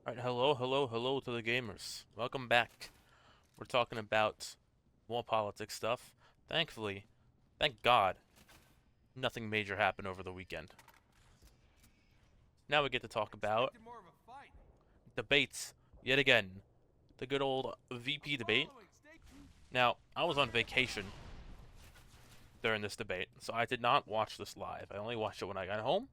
Alright, hello to the gamers. Welcome back. We're talking about more politics stuff. Thankfully, thank God, nothing major happened over the weekend. Now we get to talk about debates yet again. The good old VP debate. Now, I was on vacation during this debate, so I did not watch this live. I only watched it when I got home.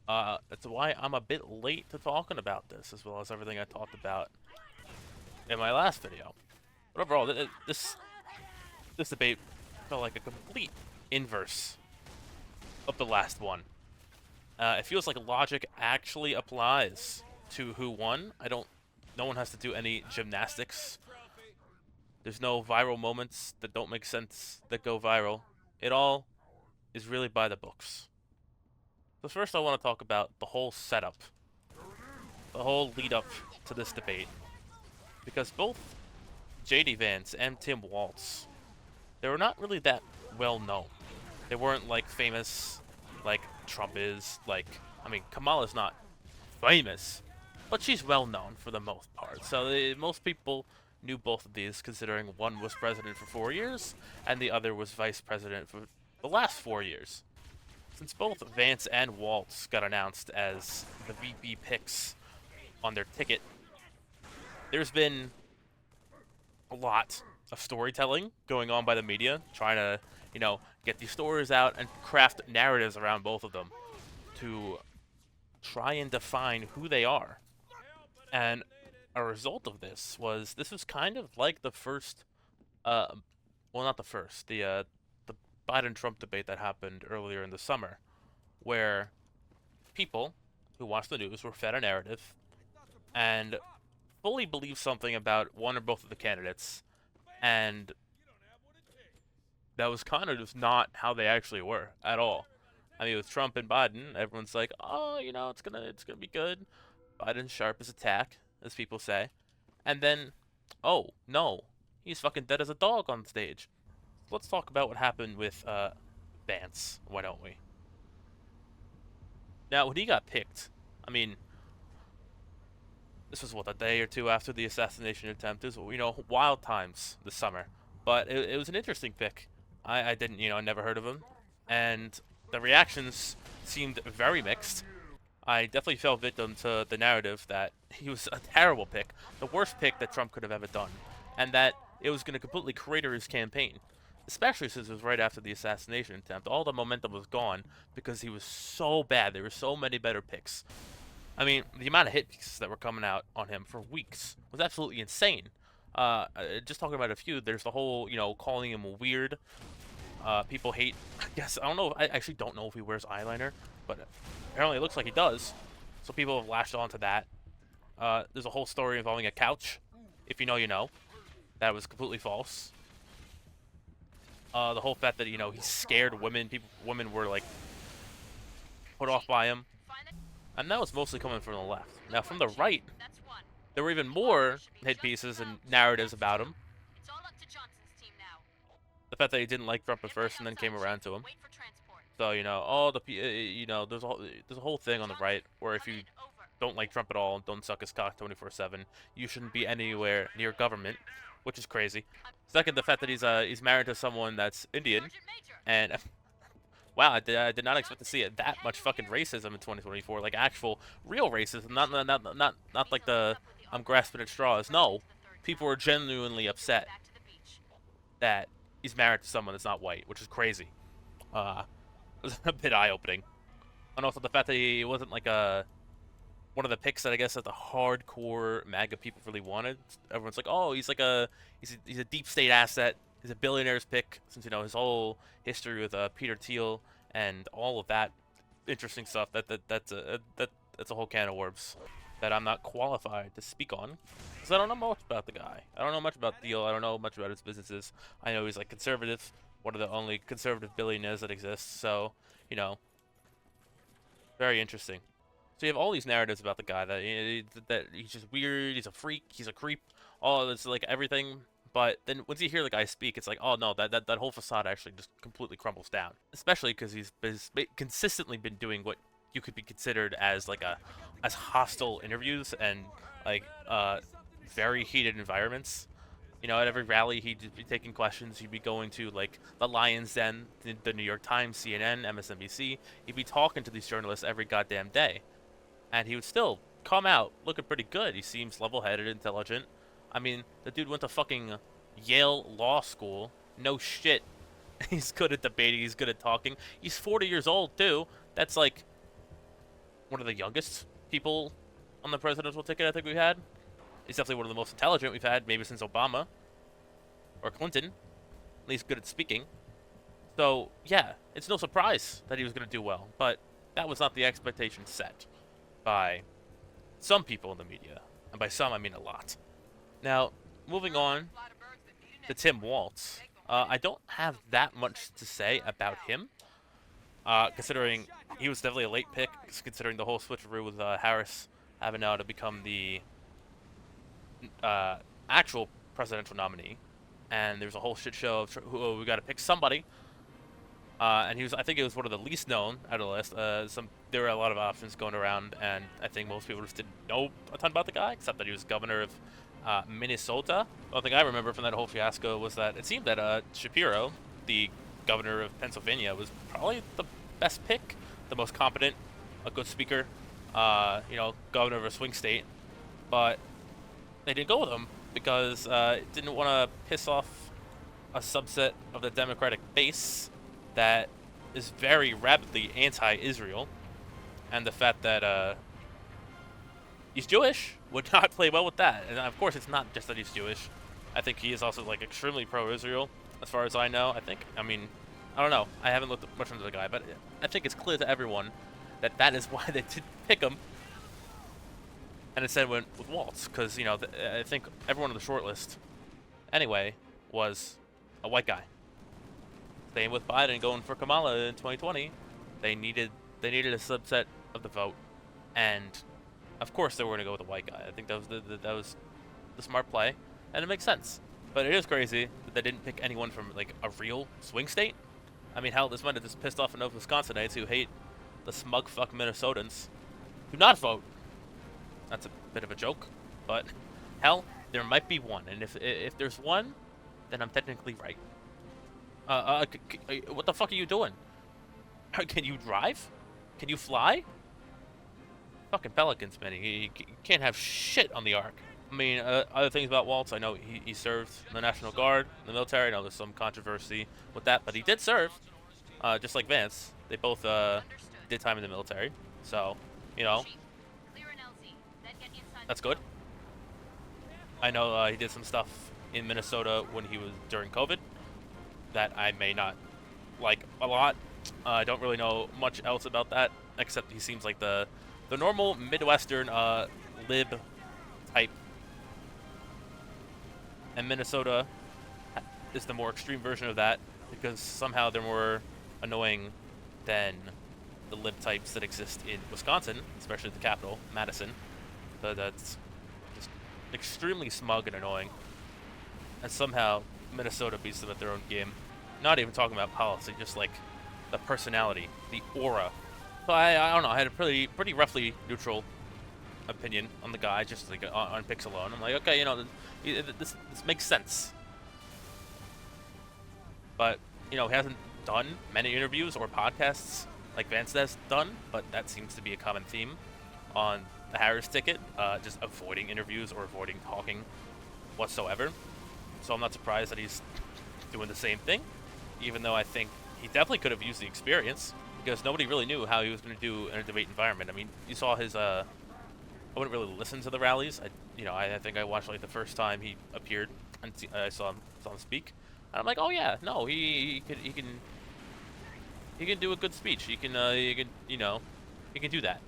That's why I'm a bit late to talking about this, as well as everything I talked about in my last video. But overall, this debate felt like a complete inverse of the last one. It feels like logic actually applies to who won. No one has to do any gymnastics. There's no viral moments that don't make sense that go viral. It all is really by the books. So first I want to talk about the whole setup, the whole lead up to this debate. Because both JD Vance and Tim Walz, they were not really that well known. They weren't like famous like Trump is. Kamala's not famous, but she's well known for the most part. So most people knew both of these, considering one was president for 4 years and the other was vice president for the last 4 years. Since both Vance and Walz got announced as the VP picks on their ticket, there's been a lot of storytelling going on by the media, trying to, get these stories out and craft narratives around both of them to try and define who they are. And a result of this was kind of like the first, well, not the first, the Biden-Trump debate that happened earlier in the summer, where people who watched the news were fed a narrative and fully believed something about one or both of the candidates, and that was kind of just not how they actually were at all. I mean, with Trump and Biden, everyone's like, "Oh, it's gonna be good." Biden's sharp as a tack, as people say, and then, oh no, he's fucking dead as a dog on stage. Let's talk about what happened with Vance. Why don't we? Now, when he got picked, I mean, this was what, a day or two after the assassination attempt. It was, wild times this summer, but it was an interesting pick. I didn't, never heard of him, and the reactions seemed very mixed. I definitely fell victim to the narrative that he was a terrible pick, the worst pick that Trump could have ever done, and that it was going to completely crater his campaign, especially since it was right after the assassination attempt. All the momentum was gone because he was so bad. There were so many better picks. I mean, the amount of hit pieces that were coming out on him for weeks was absolutely insane. Just talking about a few, there's the whole, calling him weird. People hate, I guess, I don't know, I actually don't know if he wears eyeliner, but apparently it looks like he does. So people have lashed onto that. There's a whole story involving a couch. If you know, you know. That was completely false. The whole fact that, he scared women, women were, like, put off by him. And that was mostly coming from the left. Now, from the right, there were even more hit pieces and narratives about him. The fact that he didn't like Trump at first and then came around to him. So, there's a whole thing on the right where if you don't like Trump at all and don't suck his cock 24/7, you shouldn't be anywhere near government, which is crazy. Second, the fact that he's married to someone that's Indian, and wow, I did not expect to see it that much fucking racism in 2024, like actual real racism, not like the I'm grasping at straws. No, people were genuinely upset that he's married to someone that's not white, which is crazy. It was a bit eye-opening. And also the fact that he wasn't like one of the picks that I guess that the hardcore MAGA people really wanted. Everyone's like, oh, he's a deep state asset. He's a billionaire's pick, since his whole history with Peter Thiel and all of that interesting stuff. That's a whole can of worms that I'm not qualified to speak on, because I don't know much about the guy. I don't know much about Thiel. I don't know much about his businesses. I know he's like conservative, one of the only conservative billionaires that exists. So, very interesting. So you have all these narratives about the guy that he's just weird, he's a freak, he's a creep, all this like everything. But then once you hear the guy speak, it's like, oh no, that whole facade actually just completely crumbles down. Especially because he's consistently been doing what you could be considered as like as hostile interviews and like very heated environments. You know, at every rally, he'd be taking questions. He'd be going to like the Lions Den, the New York Times, CNN, MSNBC. He'd be talking to these journalists every goddamn day, and he would still come out looking pretty good. He seems level-headed, intelligent. I mean, the dude went to fucking Yale Law School. No shit. He's good at debating. He's good at talking. He's 40 years old too. That's like one of the youngest people on the presidential ticket I think we've had. He's definitely one of the most intelligent we've had, maybe since Obama or Clinton. At least good at speaking. So yeah, it's no surprise that he was going to do well, but that was not the expectation set by some people in the media, and by some I mean a lot. Now, moving on to Tim Walz, I don't have that much to say about him, considering he was definitely a late pick, considering the whole switcheroo with Harris having now to become the actual presidential nominee, and there's a whole shit show of we got to pick somebody. And he was, I think it was one of the least known out of the list. There were a lot of options going around, and I think most people just didn't know a ton about the guy, except that he was governor of Minnesota. The only thing I remember from that whole fiasco was that it seemed that Shapiro, the governor of Pennsylvania, was probably the best pick, the most competent, a good speaker, governor of a swing state. But they didn't go with him because it didn't want to piss off a subset of the Democratic base that is very rapidly anti-Israel, and the fact that he's Jewish would not play well with that. And of course, it's not just that he's Jewish. I think he is also like extremely pro-Israel, as far as I know. I mean, I don't know. I haven't looked much into the guy, but I think it's clear to everyone that that is why they didn't pick him. And instead went with Walz, because I think everyone on the short list, anyway, was a white guy. Same with Biden going for Kamala in 2020. They needed a subset of the vote, and of course they were going to go with a white guy. I think that was the smart play, and it makes sense. But it is crazy that they didn't pick anyone from like a real swing state. I mean, hell, this might have just pissed off enough Wisconsinites who hate the smug fuck Minnesotans. Do not vote. That's a bit of a joke, but hell, there might be one, and if there's one, then I'm technically right. What the fuck are you doing? Can you drive? Can you fly? Fucking Pelicans, man. You can't have shit on the ark. I mean, other things about Walz, I know he served in the National Guard, in the military. I know there's some controversy with that, but he did serve, just like Vance. They both did time in the military, so, that's good. I know he did some stuff in Minnesota when he was during COVID that I may not like a lot. I don't really know much else about that, except he seems like the normal Midwestern lib type. And Minnesota is the more extreme version of that, because somehow they're more annoying than the lib types that exist in Wisconsin, especially the capital, Madison. That's just extremely smug and annoying. And somehow Minnesota beats them at their own game. Not even talking about policy, just like the personality, the aura. So I don't know. I had a pretty roughly neutral opinion on the guy, just like on picks alone. I'm like, okay, this makes sense. But he hasn't done many interviews or podcasts like Vance has done. But that seems to be a common theme on the Harris ticket, just avoiding interviews or avoiding talking whatsoever. So I'm not surprised that he's doing the same thing, even though I think he definitely could have used the experience, because nobody really knew how he was going to do in a debate environment. I mean, you saw his I wouldn't really listen to the rallies. I think I watched like the first time he appeared, and I saw him speak, and I'm like, oh yeah, no, he can do a good speech. He can do that.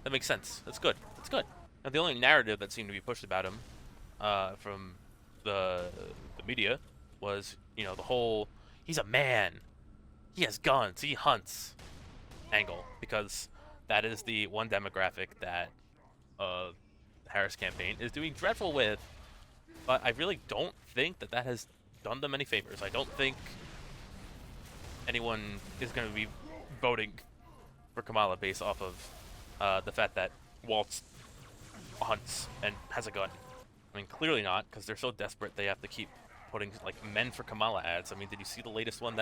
That makes sense. That's good. That's good. Now, the only narrative that seemed to be pushed about him from the media was, the whole he's a man, he has guns, he hunts angle, because that is the one demographic that the Harris campaign is doing dreadful with. But I really don't think that has done them any favors. I don't think anyone is going to be voting for Kamala based off of the fact that Waltz hunts and has a gun. I mean, clearly not, because they're so desperate they have to keep putting like Men for Kamala ads. I mean, did you see the latest one?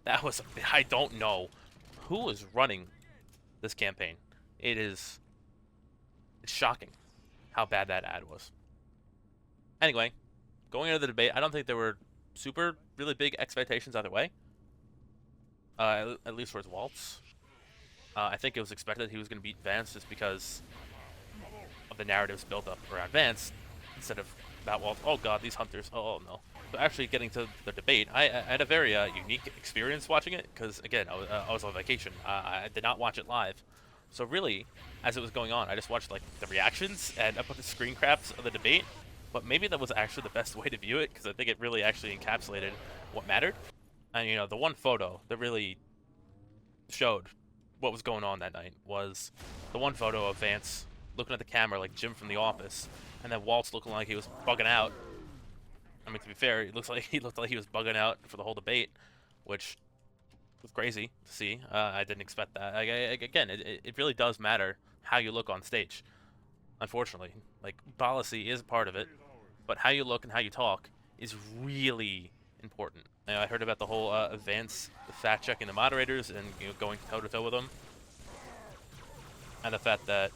That was, I don't know who is running this campaign. It's shocking how bad that ad was. Anyway, going into the debate, I don't think there were really big expectations either way. At least towards Waltz. I think it was expected he was going to beat Vance just because of the narratives built up around Vance instead of about Waltz. Oh god, these hunters. Oh no. So actually getting to the debate, I had a very unique experience watching it because, again, I was on vacation. I did not watch it live. So really, as it was going on, I just watched like the reactions and I put the screen caps of the debate. But maybe that was actually the best way to view it because I think it really actually encapsulated what mattered. And, you know, the one photo that really showed what was going on that night was the one photo of Vance looking at the camera like Jim from The Office, and then Waltz looking like he was bugging out. I mean, to be fair, he looked like he was bugging out for the whole debate, which was crazy to see. I didn't expect that. Again, it really does matter how you look on stage. Unfortunately, like, policy is part of it, but how you look and how you talk is really important. You know, I heard about the whole Vance fact-checking the moderators and, you know, going toe-to-toe with them, and the fact that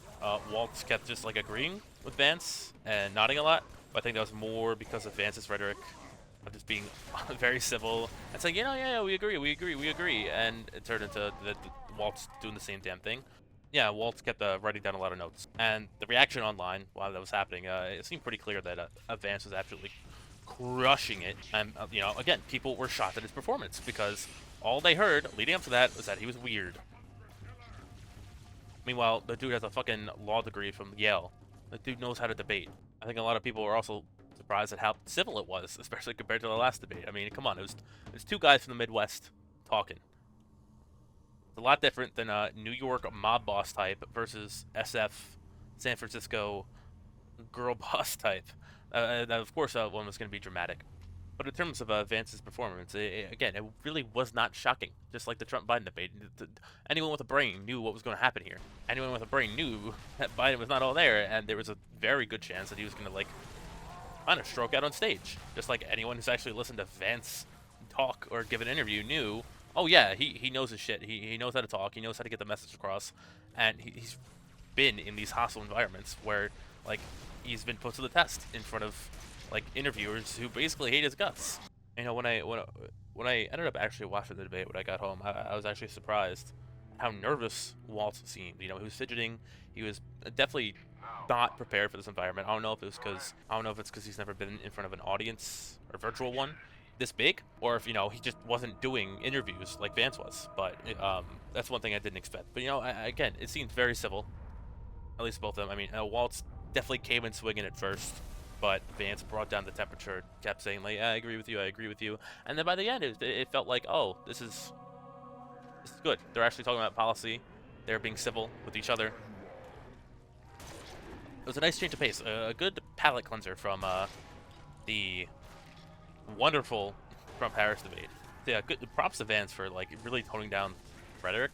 Waltz kept just like agreeing with Vance and nodding a lot. But I think that was more because of Vance's rhetoric of just being very civil and saying, you know, yeah, we agree, and it turned into the Waltz doing the same damn thing. Yeah, Waltz kept writing down a lot of notes, and the reaction online while that was happening, it seemed pretty clear that Vance was absolutely crushing it. And you know, again, people were shocked at his performance because all they heard leading up to that was that he was weird. Meanwhile, the dude has a fucking law degree from Yale. The dude knows how to debate. I think a lot of people were also surprised at how civil it was, especially compared to the last debate. I mean, come on, it was two guys from the Midwest talking. It's a lot different than a New York mob boss type versus SF San Francisco girl boss type. Of course, one was going to be dramatic. But in terms of Vance's performance, again, it really was not shocking. Just like the Trump-Biden debate, anyone with a brain knew what was going to happen here. Anyone with a brain knew that Biden was not all there, and there was a very good chance that he was going to, like, kind of stroke out on stage. Just like anyone who's actually listened to Vance talk or give an interview knew, oh yeah, he knows his shit. He knows how to talk. He knows how to get the message across. And he's been in these hostile environments where, like, he's been put to the test in front of, like, interviewers who basically hate his guts. You know, when I ended up actually watching the debate when I got home, I was actually surprised how nervous Waltz seemed. You know, he was fidgeting. He was definitely not prepared for this environment. I don't know if it's because he's never been in front of an audience or virtual one this big, or if, you know, he just wasn't doing interviews like Vance was. But that's one thing I didn't expect. But, you know, again, it seemed very civil. At least both of them. I mean, Waltz definitely came in swinging at first, but Vance brought down the temperature, kept saying, like, I agree with you. And then by the end, it felt like, oh, this is good. They're actually talking about policy. They're being civil with each other. It was a nice change of pace. A good palate cleanser from the wonderful Trump-Harris debate. So yeah, good props to Vance for, like, really toning down rhetoric.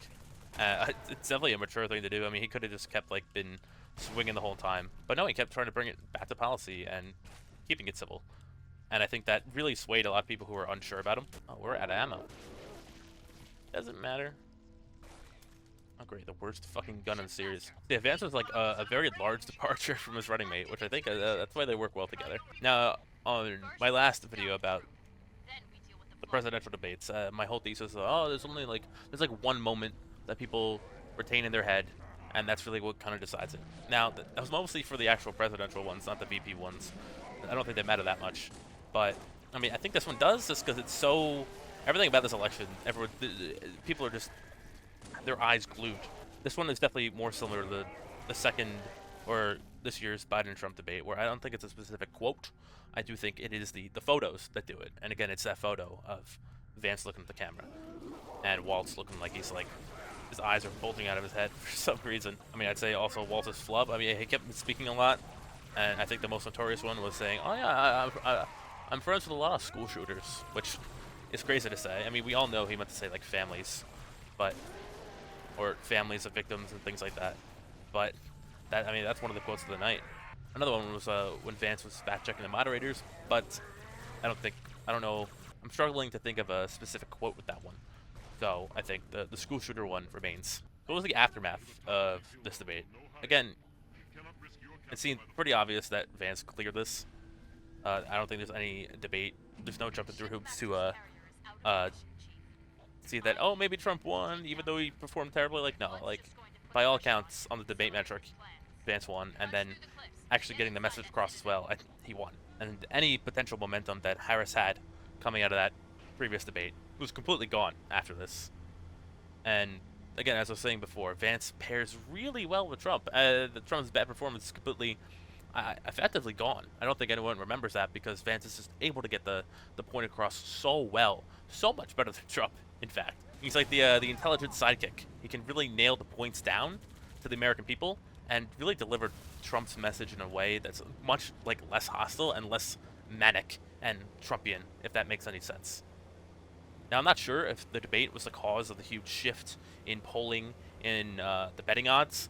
It's definitely a mature thing to do. I mean, he could have just kept, like, been swinging the whole time, but no, he kept trying to bring it back to policy and keeping it civil, and I think that really swayed a lot of people who were unsure about him. Oh, we're out of ammo. Doesn't matter. Oh great, the worst fucking gun in the series. The Vance was like a very large departure from his running mate, which I think that's why they work well together. Now, on my last video about the presidential debates, my whole thesis was, oh, there's like one moment that people retain in their head, and that's really what kind of decides it. Now, that was mostly for the actual presidential ones, not the VP ones. I don't think they matter that much. But, I mean, I think this one does, just because it's so... Everything about this election, people are just... their eyes glued. This one is definitely more similar to the second, or this year's Biden-Trump debate, where I don't think it's a specific quote. I do think it is the photos that do it. And again, it's that photo of Vance looking at the camera, and Waltz looking like he's like... his eyes are bulging out of his head for some reason. I mean, I'd say also Waltz's flub. I mean, he kept speaking a lot, and I think the most notorious one was saying, oh yeah, I'm friends with a lot of school shooters, which is crazy to say. I mean, we all know he meant to say, like, families, but or families of victims and things like that. But that, I mean, that's one of the quotes of the night. Another one was when Vance was fact checking the moderators, but I don't know. I'm struggling to think of a specific quote with that one. So I think the school shooter one remains. What was the aftermath of this debate? Again, it seemed pretty obvious that Vance cleared this. I don't think there's any debate. There's no jumping through hoops to see that, oh, maybe Trump won, even though he performed terribly. Like, no, like, by all accounts, on the debate metric, Vance won, and then actually getting the message across as well, he won. And any potential momentum that Harris had coming out of that previous debate was completely gone after this. And again, as I was saying before, Vance pairs really well with Trump. Trump's bad performance is completely, effectively gone. I don't think anyone remembers that because Vance is just able to get the point across so well, so much better than Trump. In fact, he's like the intelligent sidekick. He can really nail the points down to the American people and really deliver Trump's message in a way that's much like less hostile and less manic and Trumpian, if that makes any sense. Now, I'm not sure if the debate was the cause of the huge shift in polling in the betting odds,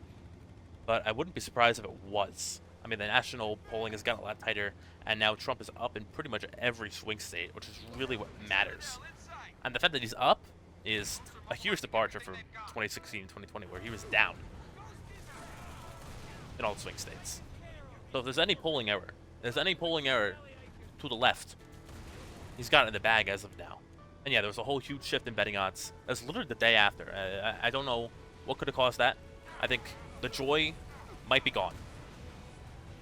but I wouldn't be surprised if it was. I mean, the national polling has gotten a lot tighter, and now Trump is up in pretty much every swing state, which is really what matters. And the fact that he's up is a huge departure from 2016 and 2020, where he was down in all the swing states. So if there's any polling error, to the left, he's got it in the bag as of now. And yeah, there was a whole huge shift in betting odds. That was literally the day after. I don't know what could have caused that. I think the joy might be gone,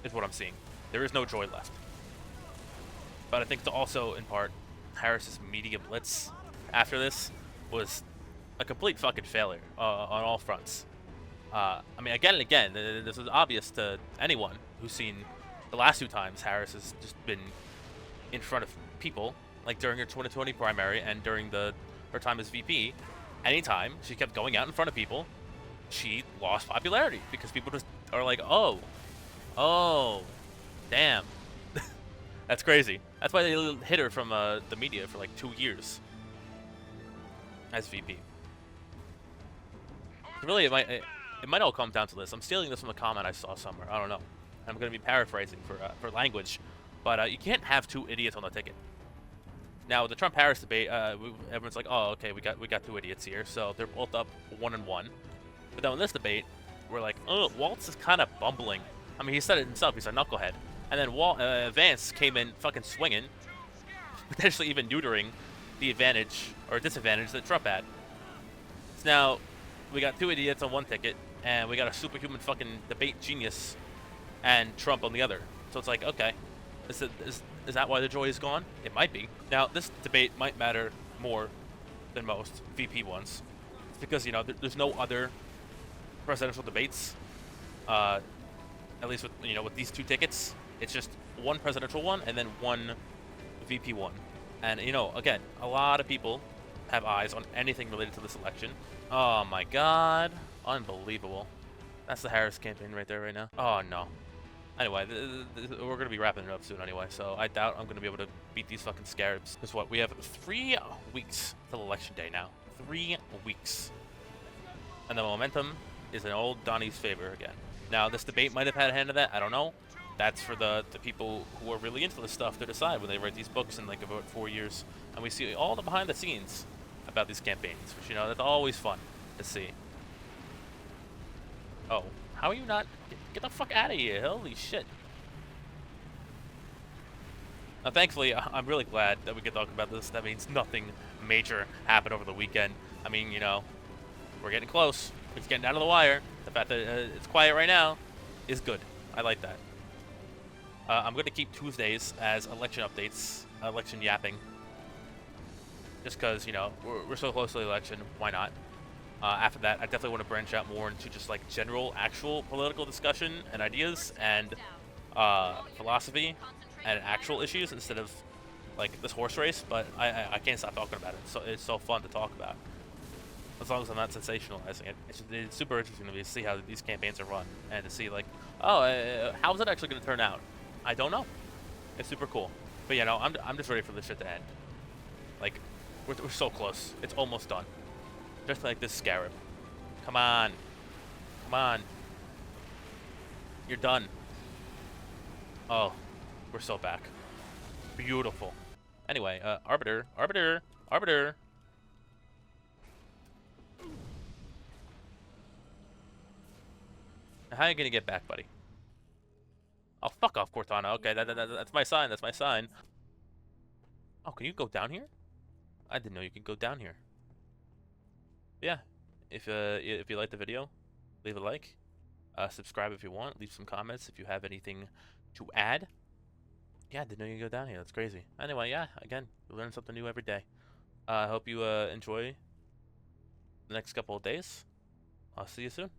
is what I'm seeing. There is no joy left. But I think it's also, in part, Harris's media blitz after this was a complete fucking failure on all fronts. I mean, again and again, this is obvious to anyone who's seen the last two times Harris has just been in front of people, like during her 2020 primary and during her time as VP. Anytime she kept going out in front of people, she lost popularity because people just are like, oh, damn. That's crazy. That's why they hid her from the media for like 2 years as VP. Really, it might all come down to this. I'm stealing this from a comment I saw somewhere. I don't know. I'm going to be paraphrasing for language, but you can't have two idiots on the ticket. Now, the Trump-Harris debate, everyone's like, oh, okay, we got two idiots here, so they're both up 1-1. But then in this debate, we're like, oh, Waltz is kind of bumbling. I mean, he said it himself. He's a knucklehead. And then Vance came in fucking swinging, potentially even neutering the advantage or disadvantage that Trump had. So now, we got two idiots on one ticket, and we got a superhuman fucking debate genius and Trump on the other. So it's like, okay, is that why the joy is gone? It might be. Now, this debate might matter more than most VP ones. It's because, you know, there's no other presidential debates, at least with, you know, with these two tickets. It's just one presidential one and then one VP one. And, you know, again, a lot of people have eyes on anything related to this election. Oh my god. Unbelievable. That's the Harris campaign right there right now. Oh no. Anyway, we're going to be wrapping it up soon anyway, so I doubt I'm going to be able to beat these fucking scarabs. Because what, we have 3 weeks till election day now. 3 weeks. And the momentum is in old Donnie's favor again. Now, this debate might have had a hand in that, I don't know. That's for the people who are really into this stuff to decide when they write these books in like about 4 years. And we see all the behind the scenes about these campaigns, which, you know, that's always fun to see. Oh, how are you not? Get the fuck out of here, holy shit. Now, thankfully, I'm really glad that we could talk about this. That means nothing major happened over the weekend. I mean, you know, we're getting close. It's getting down to the wire. The fact that it's quiet right now is good. I like that. I'm going to keep Tuesdays as election updates, election yapping. Just because, you know, we're so close to the election, why not? After that, I definitely want to branch out more into just like general, actual political discussion and ideas and philosophy and actual issues instead of like this horse race. But I can't stop talking about it. So it's so fun to talk about. As long as I'm not sensationalizing it. It's super interesting to me to see how these campaigns are run and to see like, oh, how's it actually going to turn out? I don't know. It's super cool. But you know, I'm just ready for this shit to end. Like, we're so close. It's almost done. Just like this scarab. Come on. Come on. You're done. Oh, we're so back. Beautiful. Anyway, Arbiter. Arbiter. Arbiter. How are you gonna get back, buddy? Oh, fuck off, Cortana. Okay, that's my sign. That's my sign. Oh, can you go down here? I didn't know you could go down here. Yeah. If you liked the video, leave a like. Subscribe if you want. Leave some comments if you have anything to add. Yeah, I didn't know you could go down here. That's crazy. Anyway, yeah, again, you learn something new every day. I hope you enjoy the next couple of days. I'll see you soon.